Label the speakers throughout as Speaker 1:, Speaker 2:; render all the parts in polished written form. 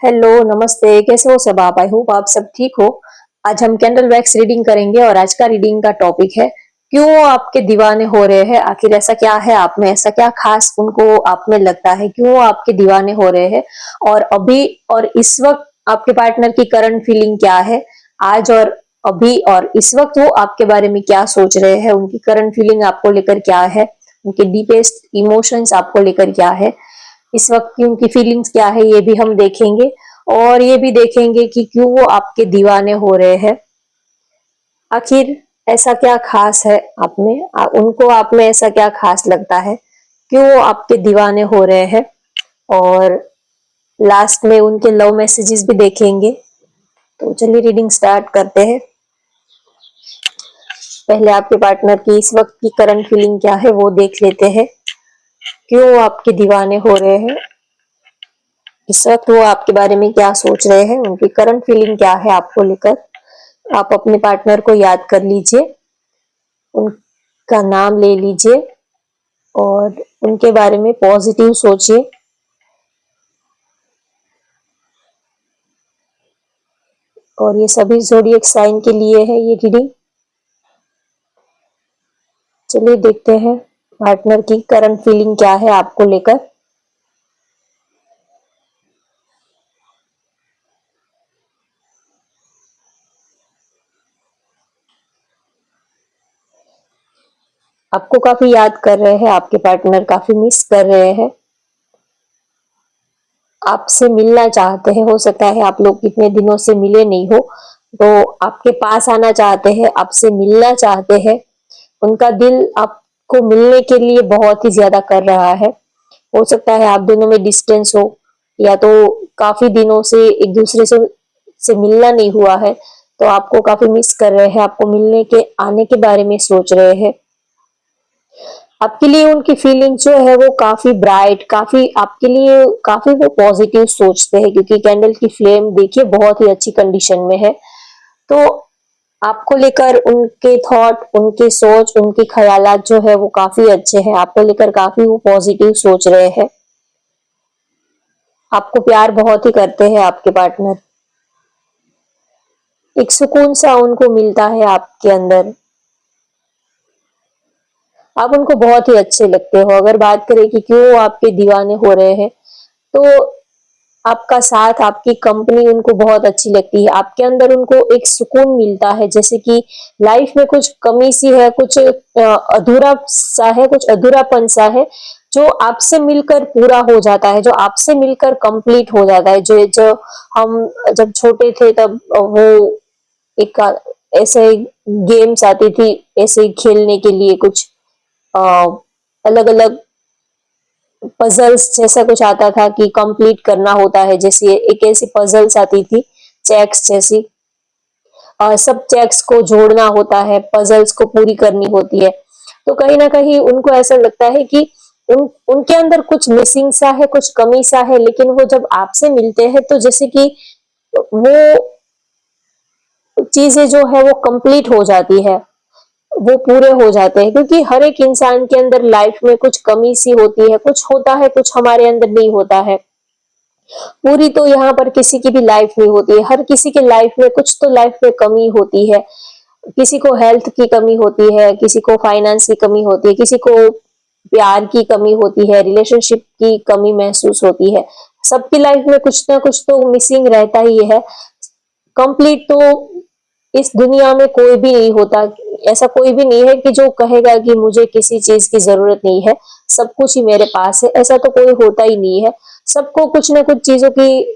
Speaker 1: Hello, नमस्ते। कैसे हो सब आप? आई होप आप सब ठीक हो। आज हम कैंडल वैक्स रीडिंग करेंगे और आज का रीडिंग का टॉपिक है क्यों आपके दीवाने हो रहे हैं। आखिर ऐसा क्या है आप में, ऐसा क्या खास उनको आप में लगता है, क्यों आपके दीवाने हो रहे हैं। और अभी और इस वक्त आपके पार्टनर की करंट फीलिंग क्या है, आज और अभी और इस वक्त वो आपके बारे में क्या सोच रहे हैं, उनकी करंट फीलिंग आपको लेकर क्या है, उनके डीपेस्ट इमोशंस आपको लेकर क्या है, इस वक्त की उनकी फीलिंग्स क्या है, ये भी हम देखेंगे। और ये भी देखेंगे कि क्यों वो आपके दीवाने हो रहे हैं। आखिर ऐसा क्या खास है आप में, उनको आप में ऐसा क्या खास लगता है, क्यों वो आपके दीवाने हो रहे हैं। और लास्ट में उनके लव मैसेजेस भी देखेंगे। तो चलिए रीडिंग स्टार्ट करते हैं। पहले आपके पार्टनर की इस वक्त की करंट फीलिंग क्या है वो देख लेते हैं। क्यों वो आपके दीवाने हो रहे हैं, इस वक्त वो आपके बारे में क्या सोच रहे हैं, उनकी करंट फीलिंग क्या है आपको लेकर। आप अपने पार्टनर को याद कर लीजिए, उनका नाम ले लीजिए और उनके बारे में पॉजिटिव सोचिए। और ये सभी ज़ोडिएक साइन के लिए है ये रीडिंग। चलिए देखते हैं पार्टनर की करंट फीलिंग क्या है आपको लेकर। आपको काफी याद कर रहे हैं, आपके पार्टनर काफी मिस कर रहे हैं, आपसे मिलना चाहते हैं। हो सकता है आप लोग कितने दिनों से मिले नहीं हो, तो आपके पास आना चाहते हैं, आपसे मिलना चाहते हैं। उनका दिल आपको मिलने के लिए बहुत ही ज्यादा कर रहा है। हो सकता है आप दोनों में डिस्टेंस हो, या तो काफी दिनों से एक दूसरे से मिलना नहीं हुआ है, तो आपको काफी मिस कर रहे हैं, आपको मिलने के आने के बारे में सोच रहे हैं। आपके लिए उनकी फीलिंग जो है वो काफी ब्राइट, काफी आपके लिए काफी वो पॉजिटिव सोचते हैं, क्योंकि कैंडल की फ्लेम देखिए बहुत ही अच्छी कंडीशन में है। तो आपको लेकर उनके थॉट, उनकी सोच, उनके ख्यालात जो है वो काफी अच्छे हैं। आपको लेकर काफी वो पॉजिटिव सोच रहे हैं। आपको प्यार बहुत ही करते हैं आपके पार्टनर। एक सुकून सा उनको मिलता है आपके अंदर। आप उनको बहुत ही अच्छे लगते हो। अगर बात करें कि क्यों वो आपके दीवाने हो रहे हैं, तो आपका साथ, आपकी कंपनी उनको बहुत अच्छी लगती है। आपके अंदर उनको एक सुकून मिलता है, जैसे कि लाइफ में कुछ कमी सी है, कुछ अधूरा सा है, कुछ अधूरापन सा है, जो आपसे मिलकर पूरा हो जाता है, जो आपसे मिलकर कंप्लीट हो जाता है। जो जो हम जब छोटे थे तब वो एक ऐसे गेम्स आती थी, ऐसे खेलने के लिए कुछ अलग अलग पजल्स जैसा कुछ आता था कि कंप्लीट करना होता है। जैसे एक ऐसी पजल्स आती थी, चेक्स जैसी, सब चेक्स को जोड़ना होता है, पजल्स को पूरी करनी होती है। तो कहीं ना कहीं उनको ऐसा लगता है कि उनके अंदर कुछ मिसिंग सा है, कुछ कमी सा है, लेकिन वो जब आपसे मिलते हैं तो जैसे कि वो चीजें जो है वो कंप्लीट हो जाती है, वो पूरे हो जाते हैं। क्योंकि हर एक इंसान के अंदर लाइफ में कुछ कमी सी होती है, कुछ होता है, कुछ हमारे अंदर नहीं होता है। पूरी तो यहाँ पर किसी की भी लाइफ नहीं होती है। हर किसी के लाइफ में कुछ तो लाइफ में कमी होती है। किसी को हेल्थ की कमी होती है, किसी को फाइनेंस की कमी होती है, किसी को प्यार की कमी होती है, रिलेशनशिप की कमी महसूस होती है। सबकी लाइफ में कुछ ना कुछ तो मिसिंग रहता ही है। कंप्लीट तो इस दुनिया में कोई भी नहीं होता। ऐसा कोई भी नहीं है कि जो कहेगा कि मुझे किसी चीज की जरूरत नहीं है, सब कुछ ही मेरे पास है, ऐसा तो कोई होता ही नहीं है। सबको कुछ ना कुछ चीजों की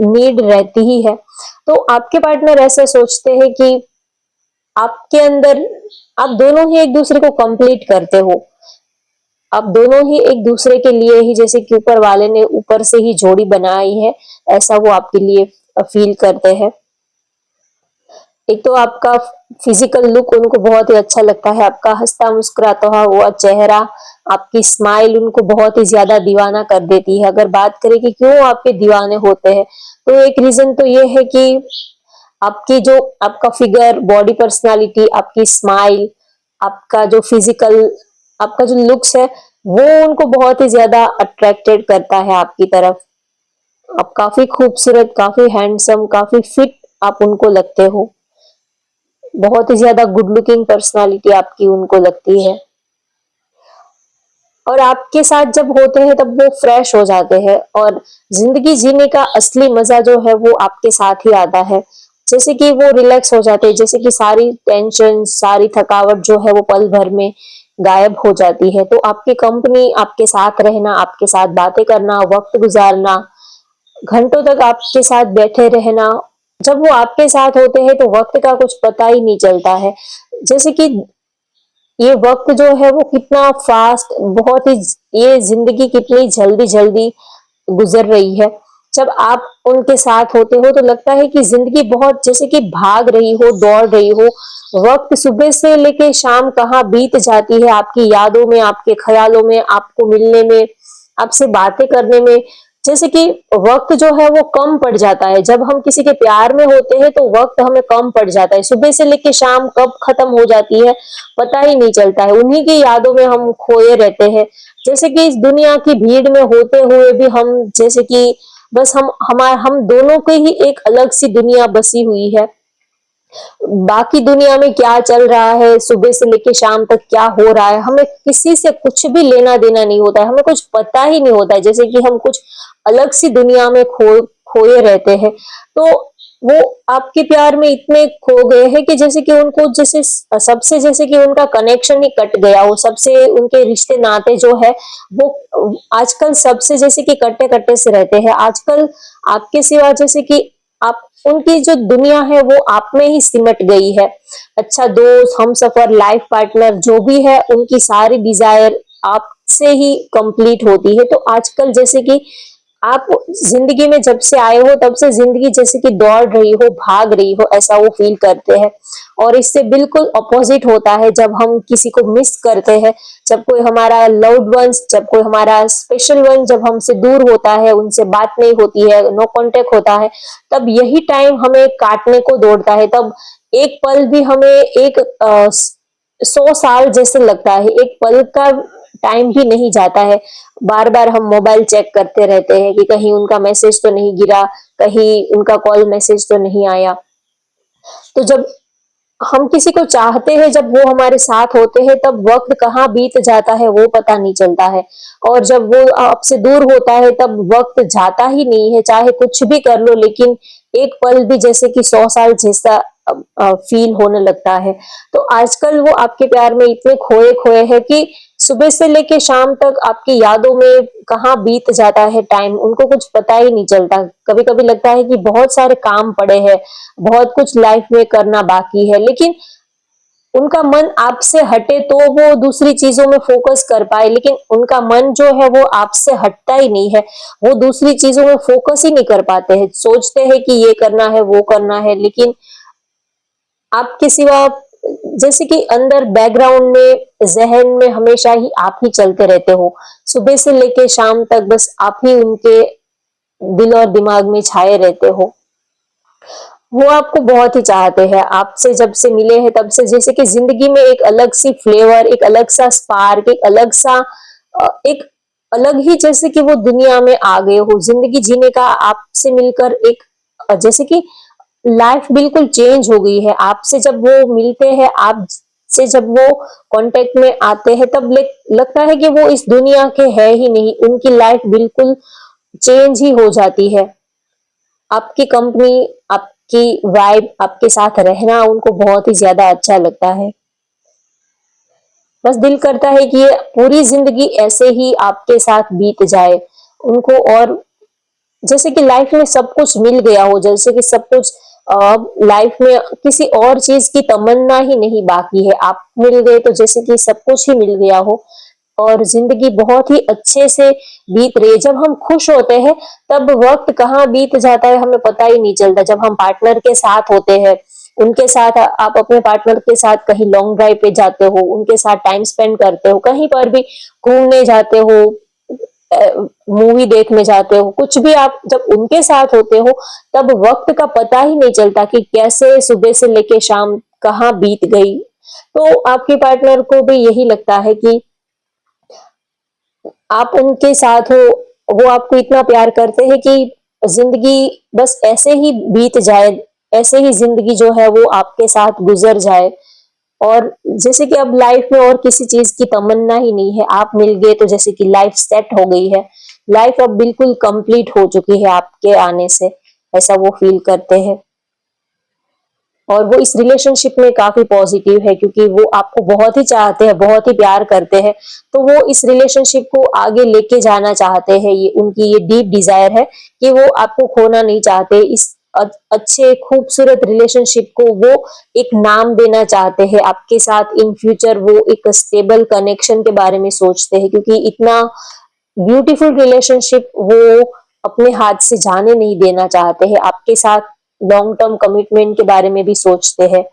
Speaker 1: नीड रहती ही है। तो आपके पार्टनर ऐसे सोचते हैं कि आपके अंदर आप दोनों ही एक दूसरे को कंप्लीट करते हो। आप दोनों ही एक दूसरे के लिए ही, जैसे कि ऊपर वाले ने ऊपर से ही जोड़ी बनाई है, ऐसा वो आपके लिए फील करते हैं। एक तो आपका फिजिकल लुक उनको बहुत ही अच्छा लगता है, आपका हंसता मुस्कुराता हुआ चेहरा, आपकी स्माइल उनको बहुत ही ज्यादा दीवाना कर देती है। अगर बात करें कि क्यों आपके दीवाने होते हैं, तो एक रीजन तो ये है कि आपकी जो आपका फिगर, बॉडी पर्सनालिटी, आपकी स्माइल, आपका जो फिजिकल, आपका जो लुक्स है, वो उनको बहुत ही ज्यादा अट्रैक्टेड करता है आपकी तरफ। आप काफी खूबसूरत, काफी हैंडसम, काफी फिट आप उनको लगते हो। बहुत ही ज्यादा गुड लुकिंग पर्सनालिटी आपकी उनको लगती है। और आपके साथ जब होते हैं तब वो फ्रेश हो जाते हैं और जिंदगी जीने का असली मजा जो है वो आपके साथ ही आता है। जैसे कि वो रिलैक्स हो जाते हैं, जैसे कि सारी टेंशन, सारी थकावट जो है वो पल भर में गायब हो जाती है। तो आपकी कंपनी, आपके साथ रहना, आपके साथ बातें करना, वक्त गुजारना, घंटों तक आपके साथ बैठे रहना, जब वो आपके साथ होते हैं तो वक्त का कुछ पता ही नहीं चलता है। जैसे कि ये वक्त जो है वो कितना फास्ट, बहुत ही, ये जिंदगी कितनी जल्दी जल्दी गुजर रही है। जब आप उनके साथ होते हो तो लगता है कि जिंदगी बहुत जैसे कि भाग रही हो, दौड़ रही हो। वक्त सुबह से लेके शाम कहाँ बीत जाती है आपकी यादों में, आपके ख्यालों में, आपको मिलने में, आपसे बातें करने में। जैसे कि वक्त जो है वो कम पड़ जाता है। जब हम किसी के प्यार में होते हैं तो वक्त हमें कम पड़ जाता है। सुबह से लेके शाम कब खत्म हो जाती है पता ही नहीं चलता है। उन्हीं की यादों में हम खोए रहते हैं। जैसे कि इस दुनिया की भीड़ में होते हुए भी हम, जैसे कि बस हम दोनों के ही एक अलग सी दुनिया बसी हुई है। बाकी दुनिया में क्या चल रहा है, सुबह से लेके शाम तक क्या हो रहा है, हमें किसी से कुछ भी लेना देना नहीं होता है। हमें कुछ पता ही नहीं होता है, जैसे कि हम कुछ अलग सी दुनिया में खोए रहते हैं। तो वो आपके प्यार में इतने खो गए हैं कि जैसे कि उनको, जैसे सबसे, जैसे कि उनका कनेक्शन ही कट गया हो, सबसे उनके रिश्ते नाते जो है वो आजकल सबसे जैसे कि कट्टे कट्टे से रहते हैं। आजकल आपके सिवा जैसे कि आप, उनकी जो दुनिया है वो आप में ही सिमट गई है। अच्छा दोस्त, हम सफर, लाइफ पार्टनर जो भी है, उनकी सारी डिजायर आपसे ही कंप्लीट होती है। तो आजकल जैसे कि आप जिंदगी में जब से आए हो तब से जिंदगी जैसे कि दौड़ रही हो, भाग रही हो, ऐसा वो फील करते हैं। और इससे बिल्कुल अपोजिट होता है जब हम किसी को मिस करते हैं। जब कोई हमारा लव्ड वंस, जब कोई हमारा स्पेशल वन जब हमसे दूर होता है, उनसे बात नहीं होती है, नो कांटेक्ट होता है, तब यही टाइम हमें काटने को दौड़ता है। तब एक पल भी हमें एक 100 साल जैसे लगता है। एक पल का टाइम भी नहीं जाता है। बार बार हम मोबाइल चेक करते रहते हैं कि कहीं उनका मैसेज तो नहीं गिरा, कहीं उनका कॉल मैसेज तो नहीं आया। तो जब हम किसी को चाहते हैं, जब वो हमारे साथ होते हैं, तब वक्त कहाँ बीत जाता है वो पता नहीं चलता है। और जब वो आपसे दूर होता है तब वक्त जाता ही नहीं है, चाहे कुछ भी कर लो, लेकिन एक पल भी जैसे कि 100 साल जैसा फील होने लगता है। तो आजकल वो आपके प्यार में इतने खोए खोए हैं कि सुबह से लेके शाम तक आपकी यादों में कहाँ बीत जाता है टाइम, उनको कुछ पता ही नहीं चलता। कभी कभी लगता है कि बहुत सारे काम पड़े हैं, बहुत कुछ लाइफ में करना बाकी है, लेकिन उनका मन आपसे हटे तो वो दूसरी चीजों में फोकस कर पाए, लेकिन उनका मन जो है वो आपसे हटता ही नहीं है। वो दूसरी चीजों में फोकस ही नहीं कर पाते हैं। सोचते हैं कि ये करना है, वो करना है, लेकिन आपके सिवा जैसे कि अंदर बैकग्राउंड में, जहन में हमेशा ही आप ही चलते रहते हो। सुबह से लेके शाम तक बस आप ही उनके दिल और दिमाग में छाए रहते हो। वो आपको बहुत ही चाहते हैं। आपसे जब से मिले हैं तब से जैसे कि जिंदगी में एक अलग सी फ्लेवर, एक अलग सा स्पार्क, एक अलग सा एक अलग ही, जैसे कि वो दुनिया में आ गए हो। जिंदगी जीने का आपसे मिलकर एक जैसे कि लाइफ बिल्कुल चेंज हो गई है। आपसे जब वो मिलते हैं, आप से जब वो कांटेक्ट में आते हैं, तब लगता है कि वो इस दुनिया के है ही नहीं। उनकी लाइफ बिल्कुल चेंज ही हो जाती है। आपकी कंपनी, आपकी वाइब, आपके साथ रहना उनको बहुत ही ज्यादा अच्छा लगता है। बस दिल करता है कि ये पूरी जिंदगी ऐसे ही आपके साथ बीत जाए उनको। और जैसे कि लाइफ में सब कुछ मिल गया हो, जैसे कि सब कुछ लाइफ में किसी और चीज की तमन्ना ही नहीं बाकी है। आप मिल गए तो जैसे कि सब कुछ ही मिल गया हो और जिंदगी बहुत ही अच्छे से बीत रही है। जब हम खुश होते हैं तब वक्त कहाँ बीत जाता है हमें पता ही नहीं चलता। जब हम पार्टनर के साथ होते हैं, उनके साथ, आप अपने पार्टनर के साथ कहीं लॉन्ग ड्राइव पे जाते हो, उनके साथ टाइम स्पेंड करते हो, कहीं पर भी घूमने जाते हो, मूवी देखने जाते हो, कुछ भी आप जब उनके साथ होते हो तब वक्त का पता ही नहीं चलता कि कैसे सुबह से लेके शाम कहाँ बीत गई। तो आपके पार्टनर को भी यही लगता है कि आप उनके साथ हो। वो आपको इतना प्यार करते हैं कि जिंदगी बस ऐसे ही बीत जाए, ऐसे ही जिंदगी जो है वो आपके साथ गुजर जाए, और जैसे कि अब लाइफ में और किसी चीज की तमन्ना ही नहीं है, आप मिल गए तो जैसे कि लाइफ सेट हो गई है, लाइफ अब बिल्कुल कंप्लीट हो चुकी है आपके आने से, ऐसा वो फील करते हैं। और वो इस रिलेशनशिप में काफी पॉजिटिव है क्योंकि वो आपको बहुत ही चाहते हैं, बहुत ही प्यार करते हैं, तो वो इस रिलेशनशिप को आगे लेके जाना चाहते हैं। ये उनकी ये डीप डिजायर है कि वो आपको खोना नहीं चाहते। इस अच्छे खूबसूरत रिलेशनशिप को वो एक नाम देना चाहते हैं, आपके साथ इन फ्यूचर वो एक स्टेबल कनेक्शन के बारे में सोचते हैं, क्योंकि इतना ब्यूटीफुल रिलेशनशिप वो अपने हाथ से जाने नहीं देना चाहते हैं, आपके साथ लॉन्ग टर्म कमिटमेंट के बारे में भी सोचते हैं।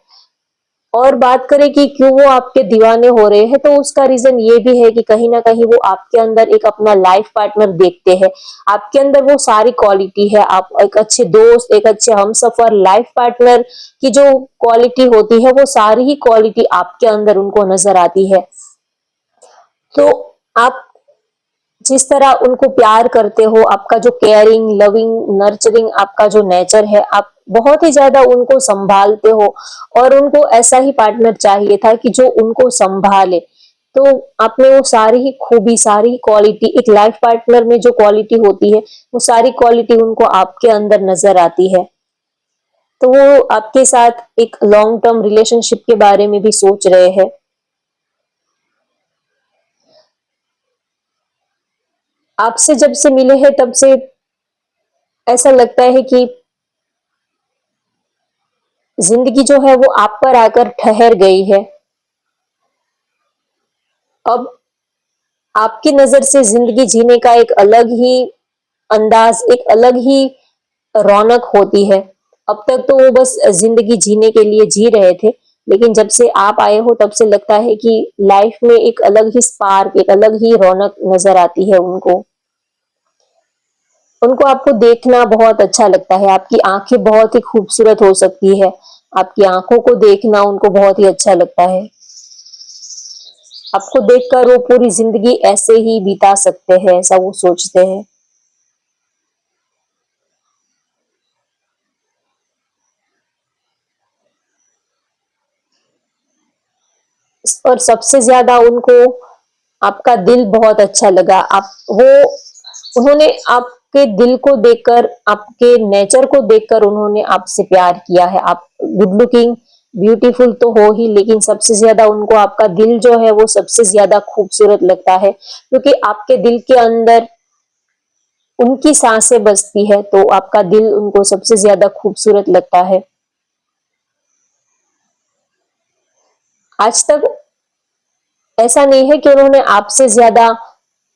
Speaker 1: और बात करें कि क्यों वो आपके दीवाने हो रहे हैं, तो उसका रीजन ये भी है कि कहीं ना कहीं वो आपके अंदर एक अपना लाइफ पार्टनर देखते हैं। आपके अंदर वो सारी क्वालिटी है, आप एक अच्छे दोस्त, एक अच्छे हमसफर, लाइफ पार्टनर की जो क्वालिटी होती है वो सारी ही क्वालिटी आपके अंदर उनको नजर आती है। तो आप जिस तरह उनको प्यार करते हो, आपका जो केयरिंग, लविंग, नर्चरिंग आपका जो नेचर है, आप बहुत ही ज्यादा उनको संभालते हो, और उनको ऐसा ही पार्टनर चाहिए था कि जो उनको संभाले। तो आपने वो सारी ही खूबी, सारी ही क्वालिटी, एक लाइफ पार्टनर में जो क्वालिटी होती है वो सारी क्वालिटी उनको आपके अंदर नजर आती है। तो वो आपके साथ एक लॉन्ग टर्म रिलेशनशिप के बारे में भी सोच रहे हैं। आपसे जब से मिले हैं तब से ऐसा लगता है कि जिंदगी जो है वो आप पर आकर ठहर गई है। अब आपकी नजर से जिंदगी जीने का एक अलग ही अंदाज, एक अलग ही रौनक होती है। अब तक तो वो बस जिंदगी जीने के लिए जी रहे थे, लेकिन जब से आप आए हो तब से लगता है कि लाइफ में एक अलग ही स्पार्क, एक अलग ही रौनक नजर आती है उनको। उनको आपको देखना बहुत अच्छा लगता है, आपकी आंखें बहुत ही खूबसूरत हो सकती है, आपकी आंखों को देखना उनको बहुत ही अच्छा लगता है। आपको देखकर वो पूरी जिंदगी ऐसे ही बिता सकते हैं, ऐसा वो सोचते हैं। और सबसे ज्यादा उनको आपका दिल बहुत अच्छा लगा। आप वो उन्होंने आपके दिल को देखकर, आपके नेचर को देखकर उन्होंने आपसे प्यार किया है। आप गुड लुकिंग, ब्यूटीफुल तो हो ही, लेकिन सबसे ज्यादा उनको आपका दिल जो है वो सबसे ज्यादा खूबसूरत लगता है, क्योंकि आपके दिल के अंदर उनकी सांसें बसती है, तो आपका दिल उनको सबसे ज्यादा खूबसूरत लगता है। आज तक ऐसा नहीं है कि उन्होंने आपसे ज्यादा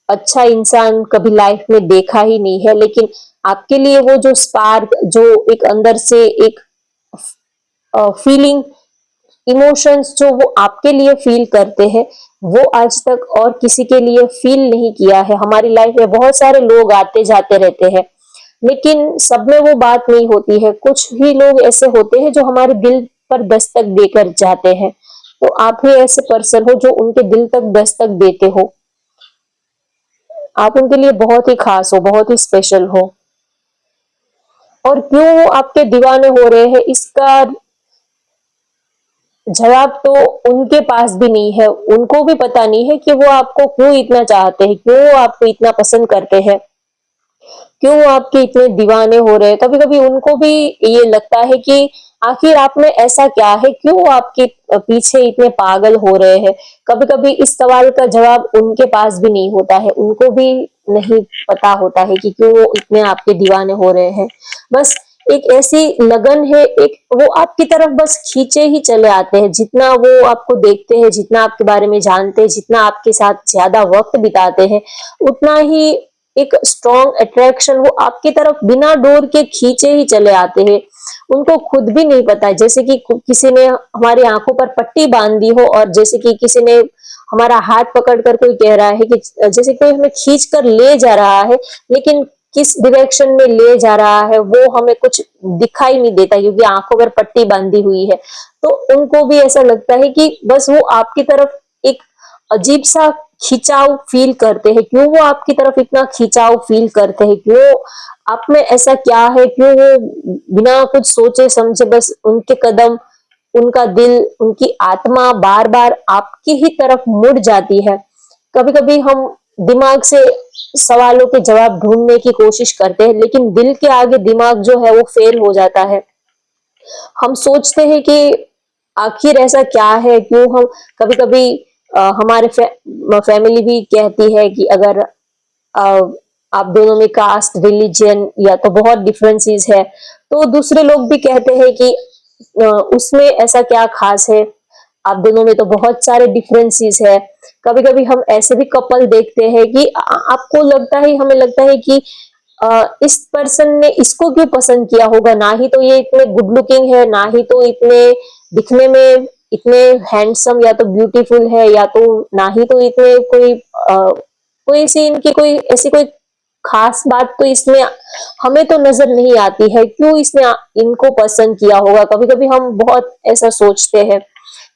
Speaker 1: अच्छा इंसान कभी लाइफ में देखा ही नहीं है, लेकिन आपके लिए वो जो स्पार्क, जो एक अंदर से एक फीलिंग, इमोशंस जो वो आपके लिए फील करते हैं, वो आज तक और किसी के लिए फील नहीं किया है। हमारी लाइफ में बहुत सारे लोग आते जाते रहते हैं, लेकिन सब में वो बात नहीं होती है। कुछ ही लोग ऐसे होते हैं जो हमारे दिल पर दस्तक देकर जाते हैं, तो आप ही ऐसे पर्सन हो जो उनके दिल तक दस्तक देते हो। आप उनके लिए बहुत ही खास हो, बहुत ही स्पेशल हो। और क्यों वो आपके दीवाने हो रहे हैं, इसका जवाब तो उनके पास भी नहीं है। उनको भी पता नहीं है कि वो आपको क्यों इतना चाहते हैं, क्यों वो आपको इतना पसंद करते हैं, क्यों वो आपके इतने दीवाने हो रहे हैं। कभी कभी उनको भी ये लगता है कि आखिर आप में ऐसा क्या है, क्यों वो आपके पीछे इतने पागल हो रहे हैं। कभी कभी इस सवाल का जवाब उनके पास भी नहीं होता है, उनको भी नहीं पता होता है कि क्यों वो इतने आपके दीवाने हो रहे हैं। बस एक ऐसी लगन है, एक वो आपकी तरफ बस खींचे ही चले आते हैं। जितना वो आपको देखते हैं, जितना आपके बारे में जानते हैं, जितना आपके साथ ज्यादा वक्त बिताते हैं, उतना ही एक स्ट्रॉन्ग अट्रैक्शन वो आपकी तरफ बिना डोर के खींचे ही चले आते हैं। उनको खुद भी नहीं पता है, जैसे कि किसी ने हमारी आंखों पर पट्टी बांध दी हो, और जैसे कि किसी ने हमारा हाथ पकड़ कर कोई कह रहा है कि जैसे कोई हमें खींच कर ले जा रहा है, लेकिन किस डायरेक्शन में ले जा रहा है वो हमें कुछ दिखाई नहीं देता, क्योंकि आंखों पर पट्टी बांधी हुई है। तो उनको भी ऐसा लगता है कि बस वो आपकी तरफ एक अजीब सा खिंचाव फील करते हैं, क्यों वो आपकी तरफ इतना खिंचाव फील करते हैं, क्यों आप में ऐसा क्या है, क्यों वो बिना कुछ सोचे समझे बस उनके कदम, उनका दिल, उनकी आत्मा बार बार आपकी ही तरफ मुड़ जाती है। कभी कभी हम दिमाग से सवालों के जवाब ढूंढने की कोशिश करते हैं, लेकिन दिल के आगे दिमाग जो है वो फेल हो जाता है। हम सोचते हैं कि आखिर ऐसा क्या है, क्यों हम कभी कभी हमारे फैमिली भी कहती है कि अगर अ, आप दोनों में कास्ट, रिलीजन या तो बहुत डिफरेंसेस है, तो दूसरे लोग भी कहते हैं कि उसमें ऐसा क्या खास है, आप दोनों में तो बहुत सारे डिफरेंसेस है। कभी कभी हम ऐसे भी कपल देखते हैं कि आपको लगता है, हमें लगता है कि इस पर्सन ने इसको क्यों पसंद किया होगा, ना ही तो ये इतने गुड लुकिंग है, ना ही तो इतने दिखने में इतने हैंडसम या तो ब्यूटीफुल है, या तो ना ही तो इतने कोई कोई सी इनकी कोई ऐसी कोई खास बात तो इसमें हमें तो नजर नहीं आती है, क्यों इसने इनको पसंद किया होगा। कभी कभी हम बहुत ऐसा सोचते हैं,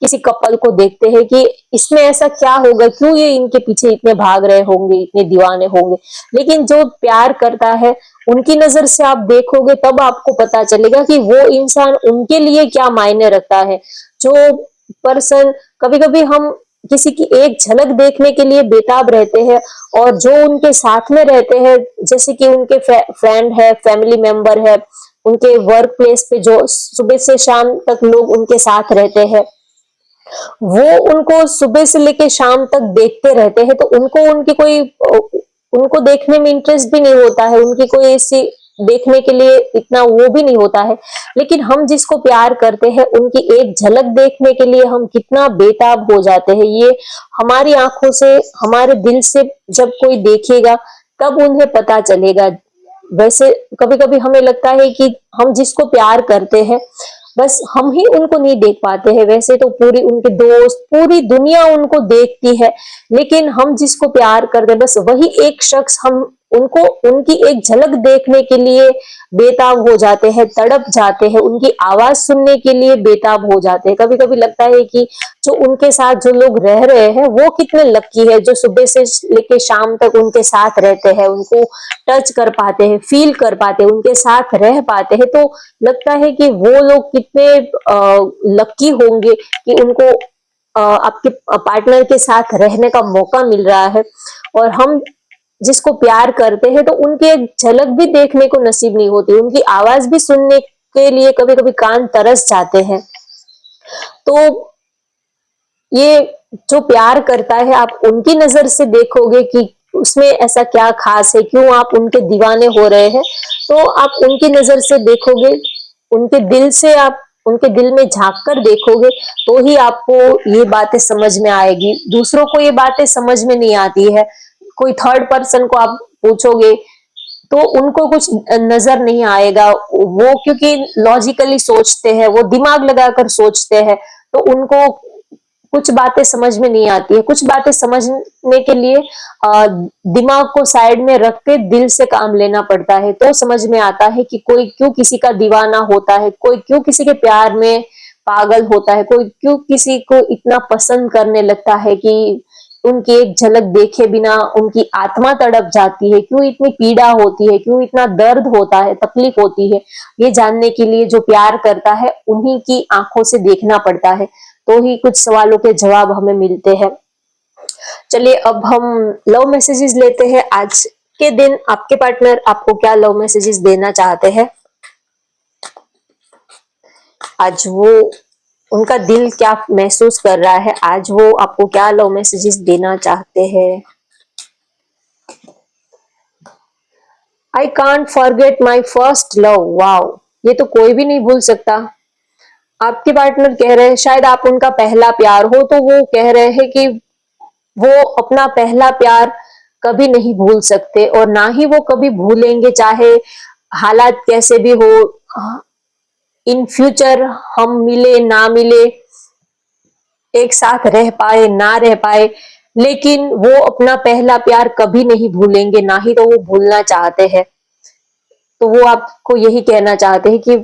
Speaker 1: किसी कपल को देखते हैं कि इसमें ऐसा क्या होगा, क्यों ये इनके पीछे इतने भाग रहे होंगे, इतने दीवाने होंगे। लेकिन जो प्यार करता है, उनकी नजर से आप देखोगे तब आपको पता चलेगा कि वो इंसान उनके लिए क्या मायने रखता है। जो पर्सन, कभी कभी हम किसी की एक झलक देखने के लिए बेताब रहते हैं, और जो उनके साथ में रहते हैं, जैसे कि उनके फ्रेंड है, फैमिली मेंबर है, उनके वर्क प्लेस पे जो सुबह से शाम तक लोग उनके साथ रहते हैं, वो उनको सुबह से लेके शाम तक देखते रहते हैं, तो उनको उनकी कोई उनको देखने में इंटरेस्ट भी नहीं होता है, उनकी कोई ऐसी देखने के लिए इतना वो भी नहीं होता है। लेकिन हम जिसको प्यार करते हैं, उनकी एक झलक देखने के लिए हम कितना बेताब हो जाते हैं। ये हमारी आंखों से, हमारे दिल से जब कोई देखेगा तब उन्हें पता चलेगा। वैसे कभी कभी हमें लगता है कि हम जिसको प्यार करते हैं बस हम ही उनको नहीं देख पाते हैं, वैसे तो पूरी उनके दोस्त, पूरी दुनिया उनको देखती है, लेकिन हम जिसको प्यार करते हैं बस वही एक शख्स, हम उनको उनकी एक झलक देखने के लिए बेताब हो जाते हैं, तड़प जाते हैं, उनकी आवाज सुनने के लिए बेताब हो जाते हैं। कभी कभी लगता है कि जो उनके साथ जो लोग रह रहे हैं वो कितने लकी है, जो सुबह से लेके शाम तक उनके साथ रहते हैं, उनको टच कर पाते हैं, फील कर पाते हैं, उनके साथ रह पाते हैं। तो लगता है कि वो लोग कितने लकी होंगे कि उनको आपके पार्टनर के साथ रहने का मौका मिल रहा है। और हम जिसको प्यार करते हैं तो उनकी एक झलक भी देखने को नसीब नहीं होती, उनकी आवाज भी सुनने के लिए कभी कभी कान तरस जाते हैं। तो ये जो प्यार करता है, आप उनकी नजर से देखोगे कि उसमें ऐसा क्या खास है, क्यों आप उनके दीवाने हो रहे हैं, तो आप उनकी नजर से देखोगे, उनके दिल से आप उनके दिल में झांक कर देखोगे, तो ही आपको ये बातें समझ में आएगी। दूसरों को ये बातें समझ में नहीं आती है। कोई थर्ड पर्सन को आप पूछोगे तो उनको कुछ नजर नहीं आएगा, वो क्योंकि लॉजिकली सोचते हैं, वो दिमाग लगाकर सोचते हैं, तो उनको कुछ बातें समझ में नहीं आती है। कुछ बातें समझने के लिए दिमाग को साइड में रख के दिल से काम लेना पड़ता है, तो समझ में आता है कि कोई क्यों किसी का दीवाना होता है, कोई क्यों किसी के प्यार में पागल होता है, कोई क्यों किसी को इतना पसंद करने लगता है कि उनकी एक झलक देखे बिना उनकी आत्मा तड़प जाती है, क्यों इतनी पीड़ा होती है, क्यों इतना दर्द होता है, तकलीफ होती है। ये जानने के लिए जो प्यार करता है उन्हीं की आंखों से देखना पड़ता है, तो ही कुछ सवालों के जवाब हमें मिलते हैं। चलिए अब हम लव मैसेजेस लेते हैं। आज के दिन आपके पार्टनर आपको क्या लव मैसेजेस देना चाहते हैं, आज वो उनका दिल क्या महसूस कर रहा है, आज वो आपको क्या लव मैसेजेस देना चाहते हैं। I can't forget my first love. Wow, ये तो कोई भी नहीं भूल सकता। आपके पार्टनर कह रहे हैं, शायद आप उनका पहला प्यार हो, तो वो कह रहे हैं कि वो अपना पहला प्यार कभी नहीं भूल सकते, और ना ही वो कभी भूलेंगे, चाहे हालात कैसे भी हो, इन फ्यूचर हम मिले ना मिले, एक साथ रह पाए ना रह पाए, लेकिन वो अपना पहला प्यार कभी नहीं भूलेंगे, ना ही तो वो भूलना चाहते हैं। तो वो आपको यही कहना चाहते हैं कि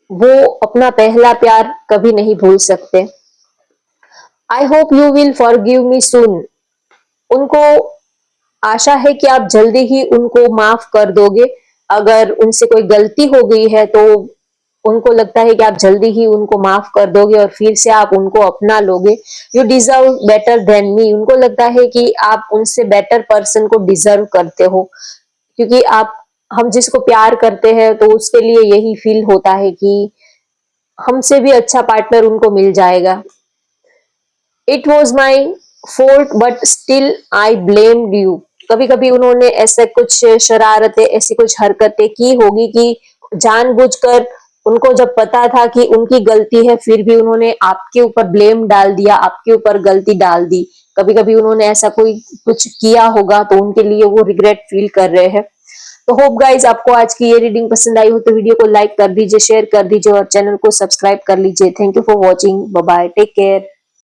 Speaker 1: वो अपना पहला प्यार कभी नहीं भूल सकते। I hope you will forgive me soon. उनको आशा है कि आप जल्दी ही उनको माफ कर दोगे। अगर उनसे कोई गलती हो गई है तो उनको लगता है कि आप जल्दी ही उनको माफ कर दोगे और फिर से आप उनको अपना लोगे। You deserve better than me. उनको लगता है कि आप उनसे बेटर पर्सन को डिजर्व करते हो, क्योंकि आप हम जिसको प्यार करते हैं तो उसके लिए यही फील होता है कि हमसे भी अच्छा पार्टनर उनको मिल जाएगा। It was my fault but still I blamed you. कभी कभी उन्होंने ऐसे कुछ शरारतें, ऐसी कुछ हरकतें की होगी कि जानबूझकर, उनको जब पता था कि उनकी गलती है फिर भी उन्होंने आपके ऊपर ब्लेम डाल दिया, आपके ऊपर गलती डाल दी। कभी कभी उन्होंने ऐसा कोई कुछ किया होगा तो उनके लिए वो रिग्रेट फील कर रहे हैं। तो होप गाइज आपको आज की ये रीडिंग पसंद आई हो तो वीडियो को लाइक कर दीजिए, शेयर कर दीजिए और चैनल को सब्सक्राइब कर लीजिए। Thank you for watching. Bye bye, take care.